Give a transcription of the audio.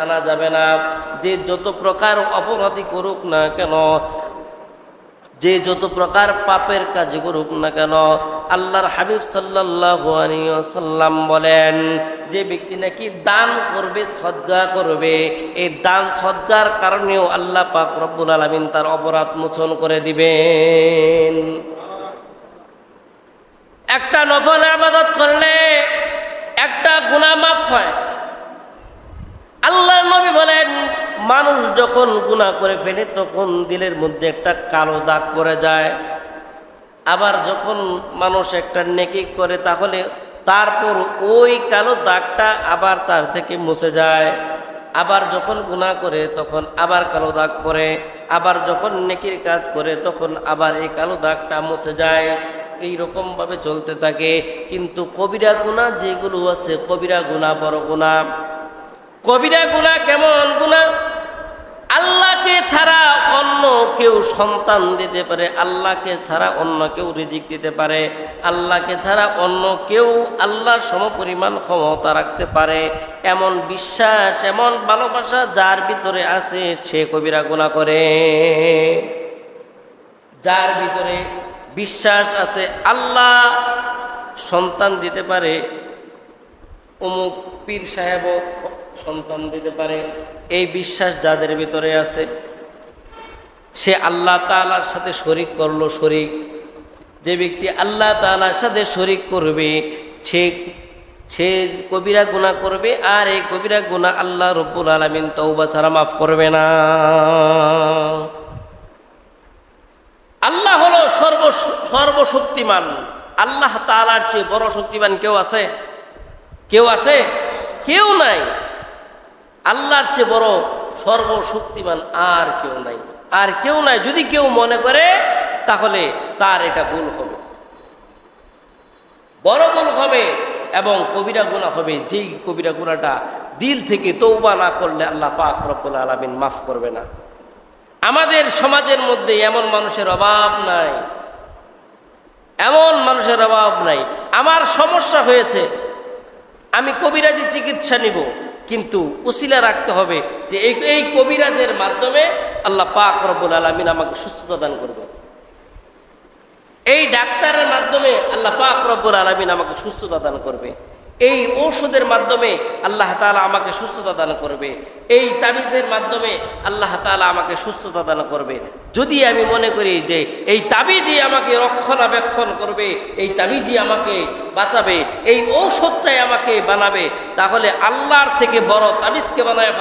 আনা যাবে না। যে যত প্রকার অপরাধী করুক না কেন, যে যত প্রকার পাপের কাজ করুক না কেন, আল্লাহর হাবিব সাল্লাল্লাহু আলাইহি ওয়াসাল্লাম বলেন, যে ব্যক্তি নাকি দান করবে, সদকা করবে, এই দান সদকার কারণেও আল্লাহ পাক রব্বুল আলামিন তার অপরাধ মোচন করে দিবেন। একটা নফল ইবাদত করলে একটা গুনাহ মাফ হয়। আল্লাহর নবী বলেন, মানুষ যখন গুনাহ করে ফেলে তখন দিলের মধ্যে একটা কালো দাগ পড়ে যায়। আবার যখন মানুষ একটা নেকি করে তাহলে তারপর ওই কালো দাগটা আবার তার থেকে মুছে যায়। আবার যখন গুনাহ করে তখন আবার কালো দাগ পড়ে, আবার যখন নেকির কাজ করে তখন আবার এই কালো দাগটা মুছে যায়। এইরকম ভাবে চলতে থাকে। কিন্তু কবিরা গুনাহ যেগুলো আছে, কবিরা গুনাহ, বড় গুনাহ, কবিরা গুনাহ কেমন গুনাহ? আল্লাহকে ছাড়া অন্য কেউ সন্তান দিতে পারে, আল্লাহকে ছাড়া অন্য কেউ রিজিক দিতে পারে, আল্লাহকে ছাড়া অন্য কেউ আল্লাহর সমপরিমাণ ক্ষমতা রাখতে পারে, এমন বিশ্বাস, এমন ভালোবাসা যার ভিতরে আছে সে কবিরা গুনাহ করে। যার ভিতরে বিশ্বাস আছে আল্লাহ সন্তান দিতে পারে, অমুক পীর সাহেব সন্তান দিতে পারে, এই বিশ্বাস যাদের ভিতরে আছে, সে আল্লাহ তাআলার সাথে শরীক করলো। শরীক, যে ব্যক্তি আল্লাহ তাআলার সাথে শরীক করবে সে কবিরা গুনাহ করবে। আর এই কবিরা গুনাহ আল্লাহ রব্বুল আলামিন তওবা ছাড়া মাফ করবে না। আল্লাহ হলো সর্বশক্তিমান। আল্লাহ তাআলার চেয়ে বড় শক্তিমান কেউ আছে? কেউ আছে? কেউ নাই। আল্লাহর চেয়ে বড় সর্বশক্তিমান আর কেউ নাই, আর কেউ নাই। যদি কেউ মনে করে তাহলে তার এটা ভুল হবে, বড় ভুল হবে এবং কবিরা গুনাহ হবে। যেই কবিরা গুনাহটা দিল থেকে তওবা না করলে আল্লাহ পাক রব্বুল আলামিন মাফ করবে না। আমাদের সমাজের মধ্যে এমন মানুষের অভাব নাই, এমন মানুষের অভাব নাই। আমার সমস্যা হয়েছে, আমি কবিরাজি চিকিৎসা নিব, কিন্তু উসিলা রাখতে হবে যে এই কবিরাজের মাধ্যমে আল্লাহ পাক রব্বুল আলামিন আমাকে সুস্থতা দান করবে, এই ডাক্তারের মাধ্যমে আল্লাহ পাক রব্বুল আলামিন আমাকে সুস্থতা দান করবে, এই ঔষধের মাধ্যমে আল্লাহ তাআলা আমাকে সুস্থতা দান করবে, এই তাবিজের মাধ্যমে আল্লাহ তাআলা আমাকে সুস্থতা দান করবে। যদি আমি মনে করি যে এই তাবিজই আমাকে রক্ষণাবেক্ষণ করবে, এই তাবিজই আমাকে বাঁচাবে, এই ঔষধটাই আমাকে বানাবে, তাহলে আল্লাহর থেকে বড় তাবিজকে বানায়